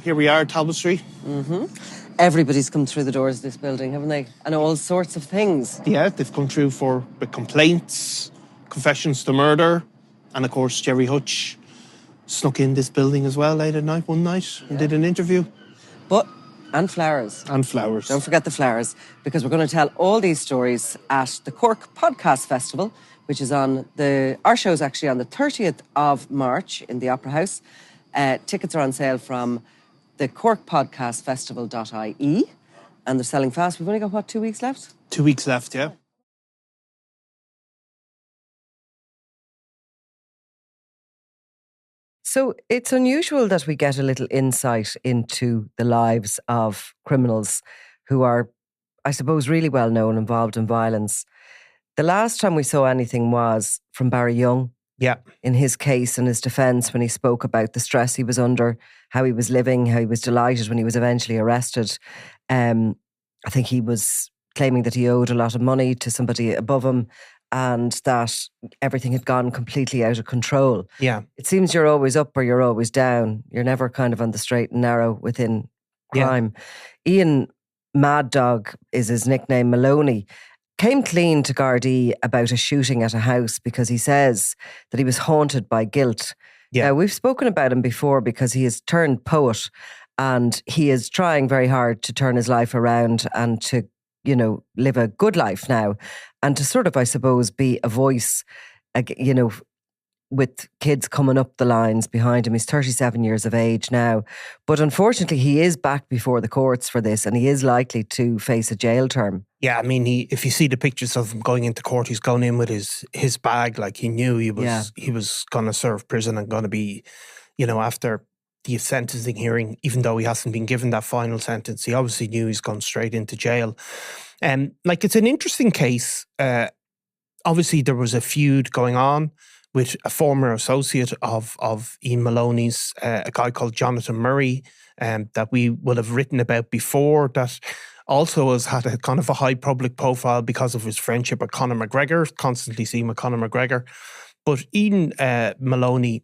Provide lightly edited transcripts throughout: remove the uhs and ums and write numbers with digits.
here we are, Talbot Street. Everybody's come through the doors of this building, haven't they? And all sorts of things. Yeah, they've come through for the complaints, confessions to murder, and of course Jerry Hutch snuck in this building as well late at night one night and did an interview. And flowers. And flowers. Don't forget the flowers, because we're going to tell all these stories at the Cork Podcast Festival, which is our show's actually on the 30th of March in the Opera House. Tickets are on sale from the corkpodcastfestival.ie, and they're selling fast. We've only got, 2 weeks left? 2 weeks left, yeah. So it's unusual that we get a little insight into the lives of criminals who are, I suppose, really well known, involved in violence. The last time we saw anything was from Barry Young. Yeah. In his case and his defence, when he spoke about the stress he was under, how he was living, how he was delighted when he was eventually arrested. I think he was claiming that he owed a lot of money to somebody above him and that everything had gone completely out of control. Yeah. It seems you're always up or you're always down. You're never kind of on the straight and narrow within crime. Yeah. Ian Mad Dog is his nickname, Maloney, came clean to Gardaí about a shooting at a house because he says that he was haunted by guilt. Yeah. Now, we've spoken about him before because he has turned poet and he is trying very hard to turn his life around and to, live a good life now and to sort of, I suppose, be a voice, with kids coming up the lines behind him. He's 37 years of age now. But unfortunately, he is back before the courts for this and he is likely to face a jail term. Yeah, I mean, if you see the pictures of him going into court, he's going in with his bag like he knew he was going to serve prison and going to be, after the sentencing hearing, even though he hasn't been given that final sentence, he obviously knew he's gone straight into jail. It's an interesting case. Obviously, there was a feud going on with a former associate of Ian Maloney's, a guy called Jonathan Murray, that we will have written about before, that also has had a kind of a high public profile because of his friendship with Conor McGregor, constantly seen with Conor McGregor. But Ian Maloney,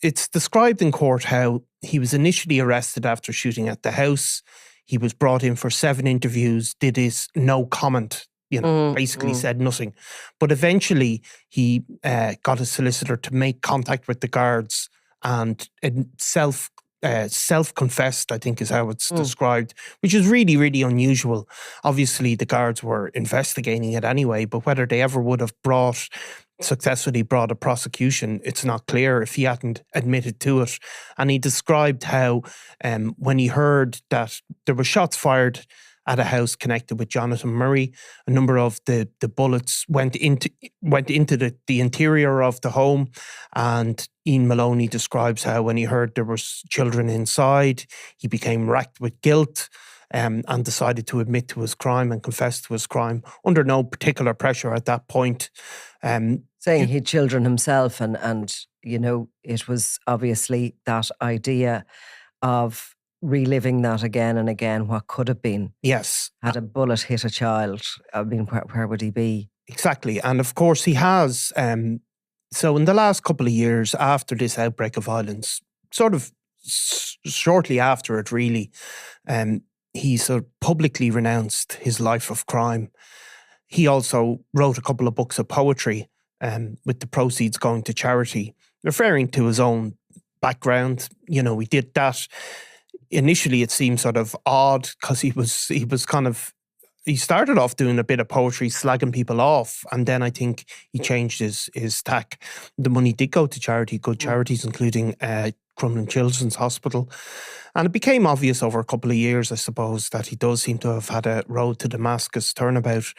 it's described in court how he was initially arrested after shooting at the house. He was brought in for 7 interviews, did his no comment, basically said nothing. But eventually he got a solicitor to make contact with the guards and self-confessed, I think is how it's described, which is really, really unusual. Obviously, the guards were investigating it anyway, but whether they ever would have successfully brought a prosecution, it's not clear if he hadn't admitted to it. And he described how when he heard that there were shots fired at a house connected with Jonathan Murray, a number of the bullets went into the interior of the home. And Ian Maloney describes how when he heard there was children inside, he became racked with guilt and decided to admit to his crime and confess to his crime under no particular pressure at that point. Saying he had children himself and it was obviously that idea of reliving that again and again, what could have been. Yes. Had a bullet hit a child, I mean, where would he be? Exactly. And of course he has. So in the last couple of years after this outbreak of violence, sort of shortly after it really, he sort of publicly renounced his life of crime. He also wrote a couple of books of poetry with the proceeds going to charity, referring to his own background. He did that. Initially, it seemed sort of odd because he started off doing a bit of poetry, slagging people off, and then I think he changed his tack. The money did go to charity, good charities, including Crumlin Children's Hospital. And it became obvious over a couple of years, I suppose, that he does seem to have had a road to Damascus turnabout.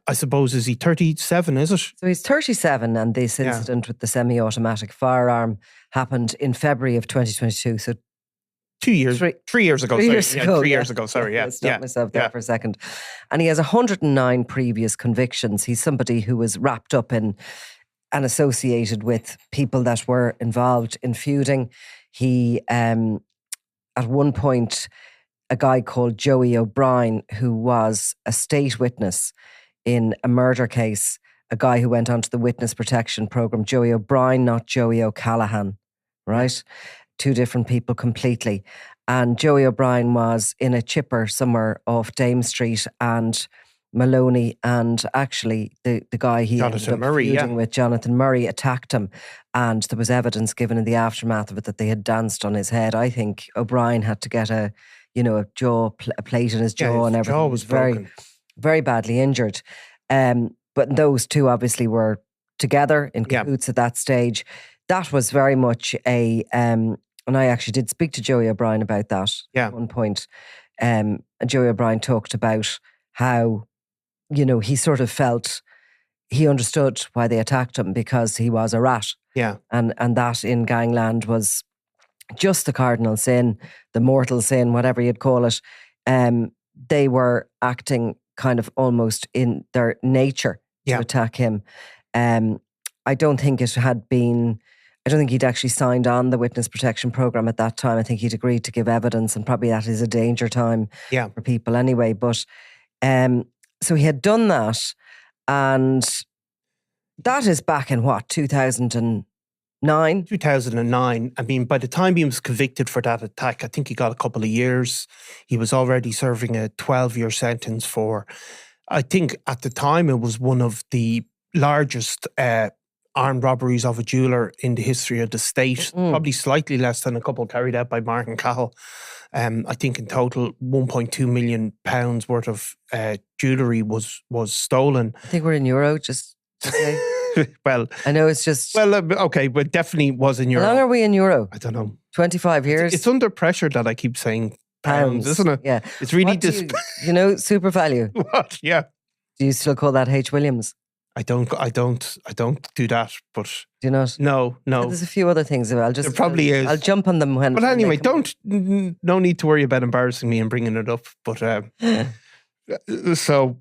I suppose, is he 37, is it? So he's 37, and this incident with the semi-automatic firearm happened in February of 2022, so 3 years ago. 3 years ago. 3 years ago. Sorry. Yeah. I stopped myself there for a second. And he has 109 previous convictions. He's somebody who was wrapped up in and associated with people that were involved in feuding. He, at one point, a guy called Joey O'Brien, who was a state witness in a murder case, a guy who went onto the witness protection program, Joey O'Brien, not Joey O'Callaghan, right? two different people completely. And Joey O'Brien was in a chipper somewhere off Dame Street, and Maloney and actually the guy he ended up feuding with, Jonathan Murray, attacked him. And there was evidence given in the aftermath of it that they had danced on his head. I think O'Brien had to get a plate in his jaw and everything. Jaw was very, very badly injured. But those two obviously were together in cahoots at that stage. That was very much and I actually did speak to Joey O'Brien about that at one point. And Joey O'Brien talked about how, he sort of felt he understood why they attacked him because he was a rat. Yeah. And that in gangland was just the cardinal sin, the mortal sin, whatever you'd call it. They were acting kind of almost in their nature to attack him. I don't think he'd actually signed on the witness protection program at that time. I think he'd agreed to give evidence, and probably that is a danger time for people anyway. But so he had done that, and that is back in 2009? 2009. I mean, by the time he was convicted for that attack, I think he got a couple of years. He was already serving a 12-year sentence for, I think at the time it was one of the largest armed robberies of a jeweller in the history of the state. Probably slightly less than a couple carried out by Martin Cahill. I think in total £1.2 million worth of jewellery was stolen. I think we're in euro, just to say. Well, I know it's just... Well, okay, but definitely was in euro. How long are we in euro? I don't know. 25 years? It's under pressure that I keep saying pounds, isn't it? Yeah. It's really... super value. What? Yeah. Do you still call that H. Williams? I don't do that, but... Do you not? No. There's a few other things. There probably is. I'll jump on them when... But anyway, no need to worry about embarrassing me and bringing it up. But, so,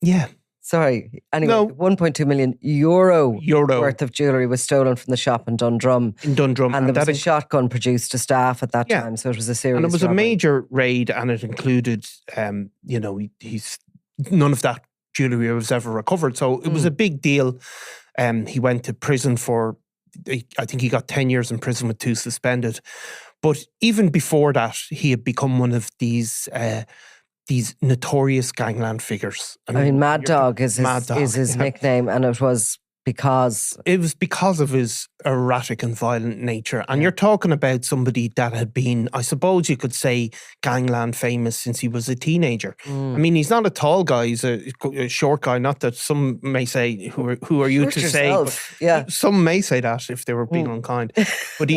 yeah. Sorry. Anyway, no. 1.2 million euro worth of jewellery was stolen from the shop in Dundrum. And there was a shotgun produced to staff at that time, so it was a serious And it was robbery. a major raid, and it included, he's none of that jewellery was ever recovered. So it was a big deal. He went to prison for, I think he got 10 years in prison with 2 suspended. But even before that, he had become one of these notorious gangland figures. I mean Mad Dog is his nickname, and it was because of his erratic and violent nature. And you're talking about somebody that had been, I suppose you could say, gangland famous since he was a teenager. I mean, he's not a tall guy; he's a short guy. Not that some may say, "Who are you to say?" But some may say that if they were being unkind. But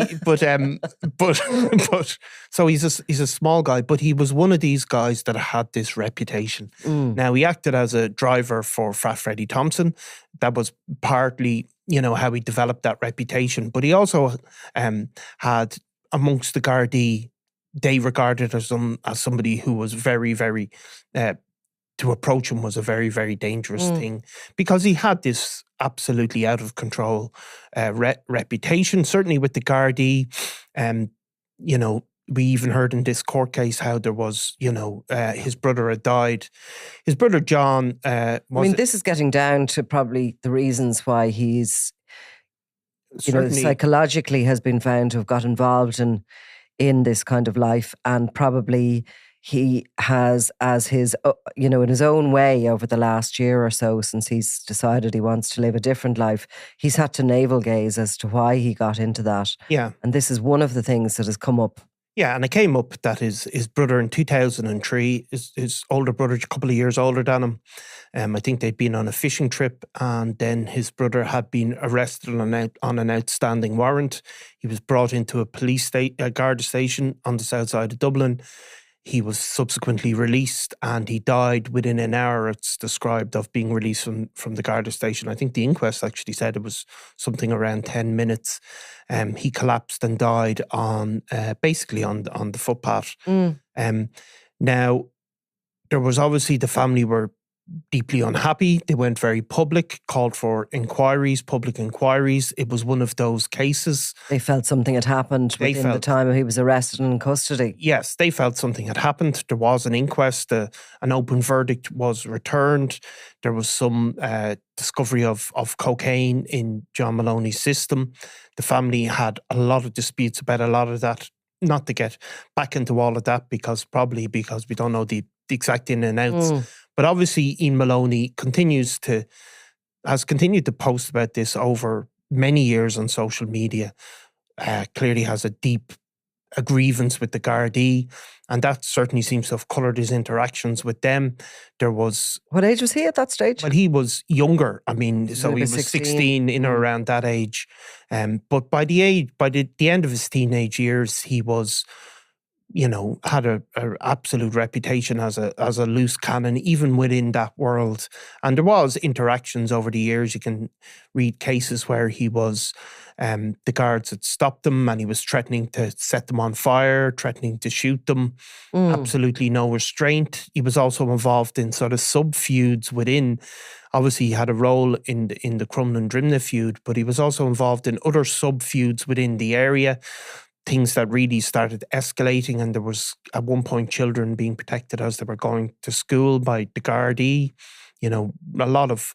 so he's a small guy, but he was one of these guys that had this reputation. Now he acted as a driver for Fat Freddie Thompson. That was partly, how he developed that reputation. But he also had, amongst the Gardaí, they regarded as somebody who was very, very, to approach him was a very, very dangerous thing, because he had this absolutely out of control reputation, certainly with the Gardaí. We even heard in this court case how there was, his brother had died. His brother John this is getting down to probably the reasons why he's, psychologically has been found to have got involved in this kind of life, and probably he has, as his, in his own way over the last year or so, since he's decided he wants to live a different life, he's had to navel gaze as to why he got into that. Yeah. And this is one of the things that has come up. Yeah, and it came up that his brother in 2003, his older brother, a couple of years older than him, I think they'd been on a fishing trip, and then his brother had been arrested on an outstanding warrant. He was brought into a Garda station on the south side of Dublin. He was subsequently released, and he died within an hour, it's described, of being released from the Garda station. I think the inquest actually said it was something around 10 minutes. He collapsed and died basically on the footpath. Now, there was obviously, the family were deeply unhappy. They went very public, called for inquiries, public inquiries. It was one of those cases. They felt something had happened within the time he was arrested and in custody. Yes, they felt something had happened. There was an inquest. An open verdict was returned. There was some discovery of cocaine in John Maloney's system. The family had a lot of disputes about a lot of that. Not to get back into all of that because we don't know the exact in and outs. But obviously Ian Maloney has continued to post about this over many years on social media. Clearly has a grievance with the Gardaí, and that certainly seems to have coloured his interactions with them. What age was he at that stage? Well, he was younger. I mean, so he was 16 in or around that age. But by the end of his teenage years, he was, had a absolute reputation as a loose cannon, even within that world. And there was interactions over the years. You can read cases where he was, the guards had stopped him and he was threatening to set them on fire, threatening to shoot them. Absolutely no restraint. He was also involved in sort of sub-feuds within. Obviously, he had a role in the Crumlin-Drimnagh feud, but he was also involved in other sub-feuds within the area. Things that really started escalating, and there was at one point children being protected as they were going to school by the Gardaí. A lot of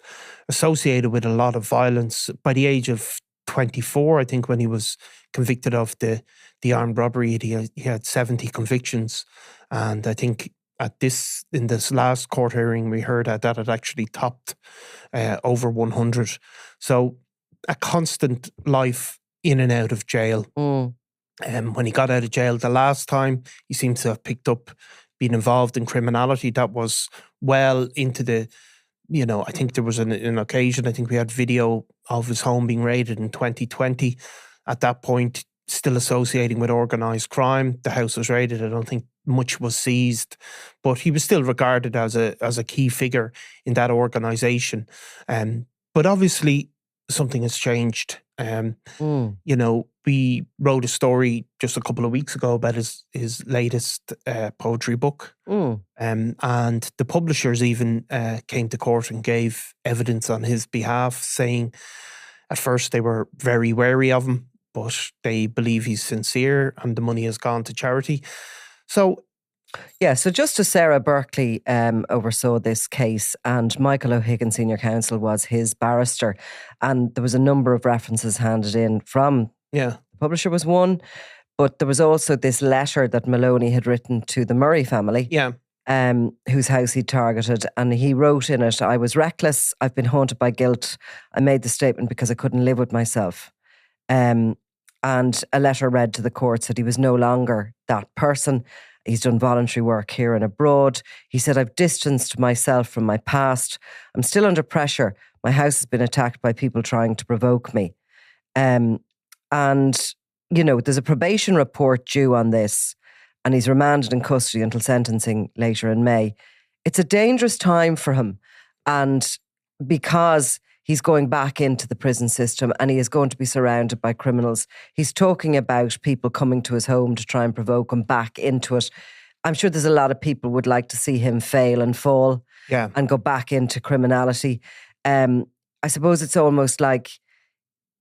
associated with a lot of violence. By the age of 24, I think, when he was convicted of the armed robbery, he had 70 convictions, and I think in this last court hearing we heard that had actually topped over 100. So a constant life in and out of jail. When he got out of jail the last time, he seems to have picked up being involved in criminality. That was well into the, I think there was an occasion, I think we had video of his home being raided in 2020. At that point, still associating with organised crime. The house was raided. I don't think much was seized, but he was still regarded as a key figure in that organisation. But obviously, something has changed. We wrote a story just a couple of weeks ago about his latest poetry book. And the publishers even came to court and gave evidence on his behalf, saying at first they were very wary of him, but they believe he's sincere and the money has gone to charity. So Justice Sarah Berkeley oversaw this case, and Michael O'Higgins, Senior Counsel, was his barrister. And there was a number of references handed in from the publisher was one, but there was also this letter that Maloney had written to the Murray family, whose house he targeted. And he wrote in it, "I was reckless. I've been haunted by guilt. I made the statement because I couldn't live with myself." And a letter read to the court said he was no longer that person. He's done voluntary work here and abroad. He said, "I've distanced myself from my past. I'm still under pressure. My house has been attacked by people trying to provoke me." And, there's a probation report due on this, and he's remanded in custody until sentencing later in May. It's a dangerous time for him. And because he's going back into the prison system and he is going to be surrounded by criminals. He's talking about people coming to his home to try and provoke him back into it. I'm sure there's a lot of people would like to see him fail and fall and go back into criminality. I suppose it's almost like,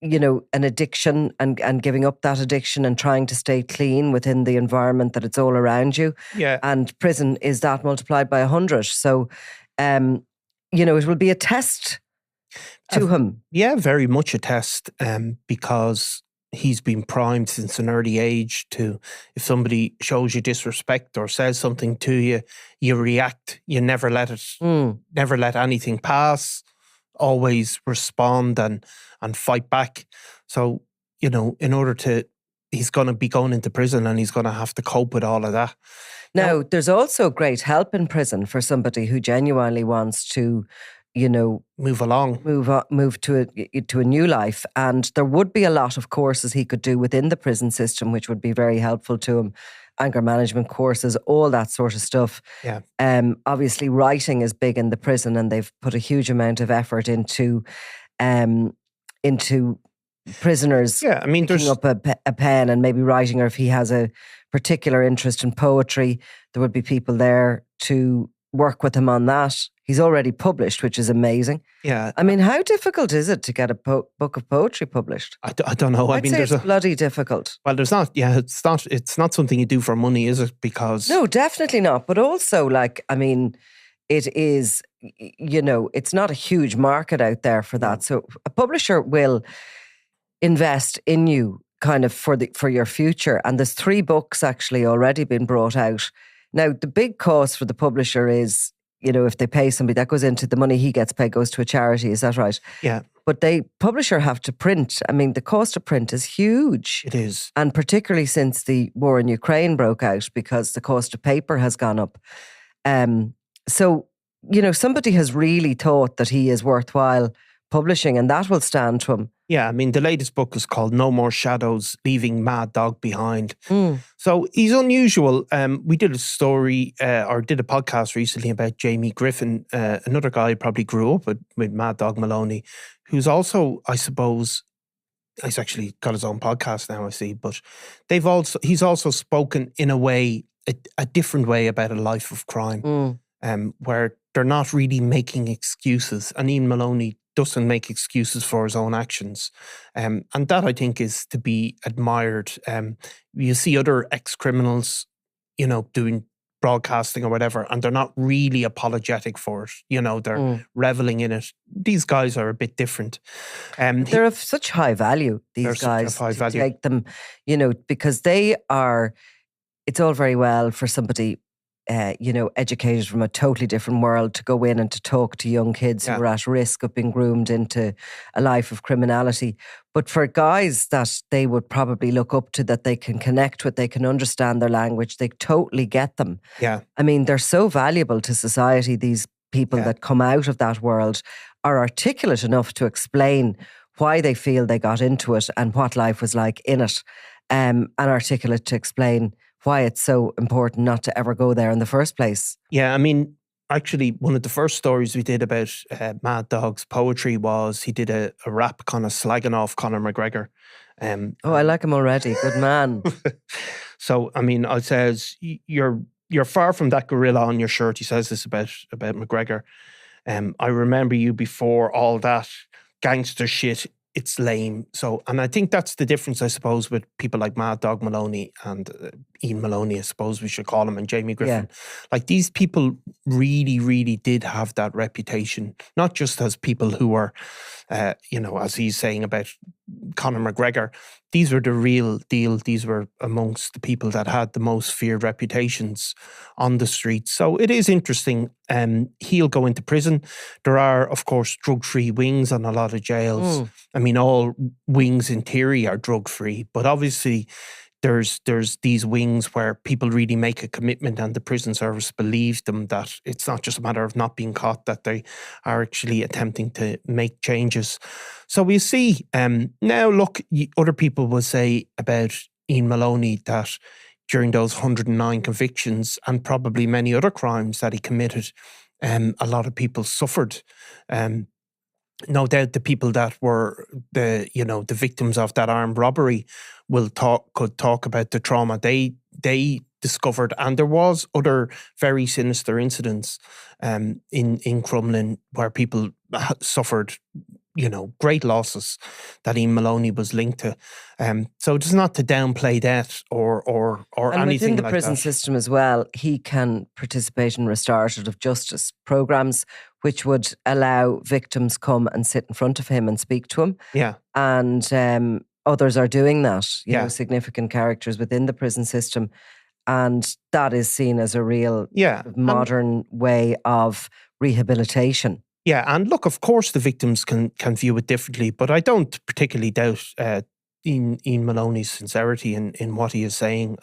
an addiction and giving up that addiction and trying to stay clean within the environment that it's all around you. Yeah. And prison is that multiplied by 100. So, it will be a test to him. Yeah, very much a test, because he's been primed since an early age to, if somebody shows you disrespect or says something to you, you react. You never let anything pass. Always respond and fight back. So, he's going to be going into prison and he's going to have to cope with all of that. Now, there's also great help in prison for somebody who genuinely wants to move along, move to a new life. And there would be a lot of courses he could do within the prison system, which would be very helpful to him. Anger management courses, all that sort of stuff. Yeah. Obviously, writing is big in the prison, and they've put a huge amount of effort into prisoners. Yeah, I mean, picking up a pen and maybe writing, or if he has a particular interest in poetry, there would be people there to work with him on that. He's already published, which is amazing. Yeah. I mean, how difficult is it to get a book of poetry published? I don't know. I'd say it's bloody difficult. Well, there's not. Yeah, it's not something you do for money, is it? Because no, definitely not. But also, like, I mean, it is. It's not a huge market out there for that. So a publisher will invest in you kind of for your future. And there's 3 books actually already been brought out. Now, the big cost for the publisher is, if they pay somebody, that goes into the money he gets paid, goes to a charity. Is that right? Yeah. But publisher have to print. I mean, the cost of print is huge. It is. And particularly since the war in Ukraine broke out, because the cost of paper has gone up. So, somebody has really thought that he is worthwhile publishing, and that will stand to him. Yeah, I mean, the latest book is called No More Shadows, Leaving Mad Dog Behind. So he's unusual. We did a story or did a podcast recently about Jamie Griffin, another guy who probably grew up with Mad Dog Maloney, who's also, I suppose, he's actually got his own podcast now, I see, but he's also spoken in a way, a different way about a life of crime, where they're not really making excuses. And Ian Maloney doesn't make excuses for his own actions. And that, I think, is to be admired. You see other ex-criminals, doing broadcasting or whatever, and they're not really apologetic for it. They're reveling in it. These guys are a bit different. They're of such high value, these guys, high value. Take them, because they are, it's all very well for somebody educated from a totally different world to go in and to talk to young kids who are at risk of being groomed into a life of criminality. But for guys that they would probably look up to, that they can connect with, they can understand their language, they totally get them. Yeah. I mean, they're so valuable to society, these people that come out of that world are articulate enough to explain why they feel they got into it and what life was like in it, and articulate to explain why it's so important not to ever go there in the first place. Yeah, I mean, actually, one of the first stories we did about Mad Dog's poetry was he did a rap kind of slagging off Conor McGregor. I like him already. Good man. So, I mean, I says, you're far from that gorilla on your shirt. He says this about McGregor. I remember you before all that gangster shit. It's lame. So, and I think that's the difference, I suppose, with people like Mad Dog Maloney and Ian Maloney, I suppose we should call him, and Jamie Griffin. Yeah. Like, these people really, really did have that reputation, not just as people who were, as he's saying about Conor McGregor. These were the real deal. These were amongst the people that had the most feared reputations on the streets. So it is interesting. He'll go into prison. There are, of course, drug-free wings on a lot of jails. I mean, all wings in theory are drug-free, but obviously there's these wings where people really make a commitment, and the prison service believes them, that it's not just a matter of not being caught, that they are actually attempting to make changes. So we see now, look, other people will say about Ian Maloney that during those 109 convictions and probably many other crimes that he committed, a lot of people suffered. No doubt the people that were the victims of that armed robbery could talk about the trauma they discovered, and there was other very sinister incidents in Crumlin where people suffered great losses that Ian Maloney was linked to. So it's not to downplay that or and anything within the like prison that. system as well, he can participate in restorative justice programs, which would allow victims come and sit in front of him and speak to him. Yeah. And others are doing that, significant characters within the prison system. And that is seen as a real modern way of rehabilitation. Yeah, and look, of course the victims can view it differently, but I don't particularly doubt Ian Maloney's sincerity in what he is saying.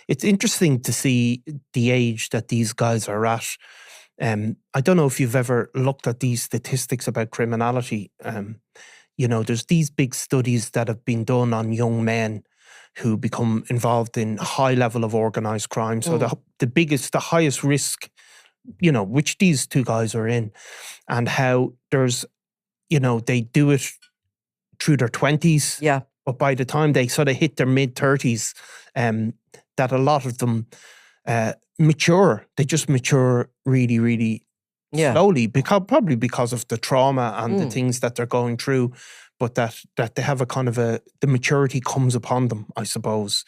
It's interesting to see the age that these guys are at. I don't know if you've ever looked at these statistics about criminality. There's these big studies that have been done on young men who become involved in high level of organised crime. So the highest risk, which these two guys are in, and how there's, they do it through their 20s. Yeah. But by the time they sort of hit their mid-30s, that a lot of them mature. They just mature really, really Yeah. slowly, probably because of the trauma and the things that they're going through, but that they have a kind of the maturity comes upon them, I suppose,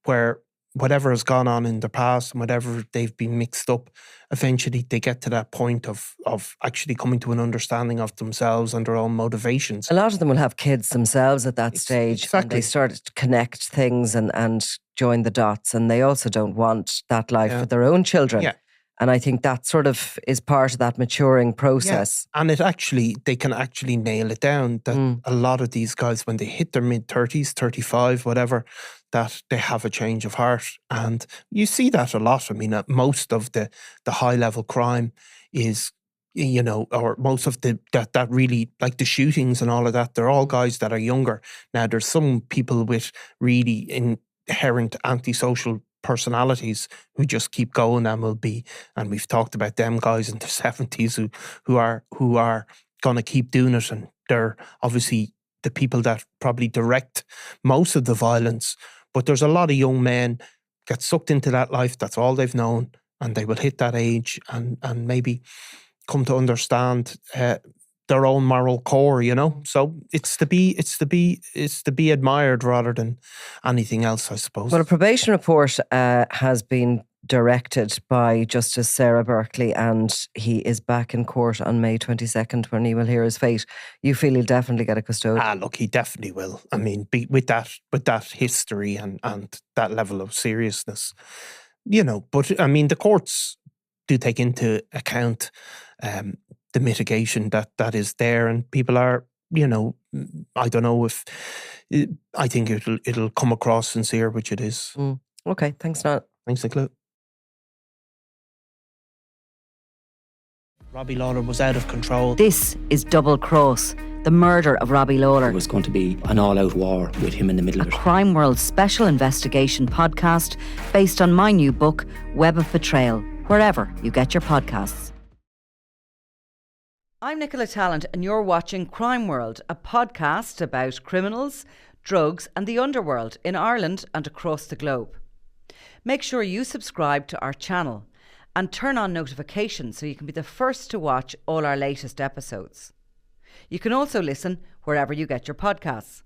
where whatever has gone on in the past and whatever they've been mixed up, eventually they get to that point of actually coming to an understanding of themselves and their own motivations. A lot of them will have kids themselves at that stage. Exactly. And they start to connect things and join the dots. And they also don't want that life for their own children. Yeah. And I think that sort of is part of that maturing process. Yeah. And they can actually nail it down that a lot of these guys, when they hit their mid-30s, 35, whatever, that they have a change of heart. And you see that a lot. I mean, most of the high-level crime is, or most of that really, like the shootings and all of that, they're all guys that are younger. Now, there's some people with really inherent antisocial personalities who just keep going and we've talked about them guys in the 70s who are going to keep doing it, and they're obviously the people that probably direct most of the violence. But there's a lot of young men get sucked into that life. That's all they've known, and they will hit that age and maybe come to understand their own moral core, So it's to be admired rather than anything else, I suppose. Well, a probation report has been directed by Justice Sarah Berkeley, and he is back in court on May 22nd when he will hear his fate. You feel he'll definitely get a custodian? Look, he definitely will. I mean, with that history and that level of seriousness, But I mean, the courts do take into account the mitigation that is there, and people are, I don't know if I think it'll come across sincere, which it is. Okay, thanks, Niall. Thanks, Nicola. Robbie Lawler was out of control. This is Double Cross, the murder of Robbie Lawler. It was going to be an all-out war with him in the middle of it. Crime World special investigation podcast based on my new book, Web of Betrayal, wherever you get your podcasts. I'm Nicola Tallant, and you're watching Crime World, a podcast about criminals, drugs and the underworld in Ireland and across the globe. Make sure you subscribe to our channel and turn on notifications so you can be the first to watch all our latest episodes. You can also listen wherever you get your podcasts.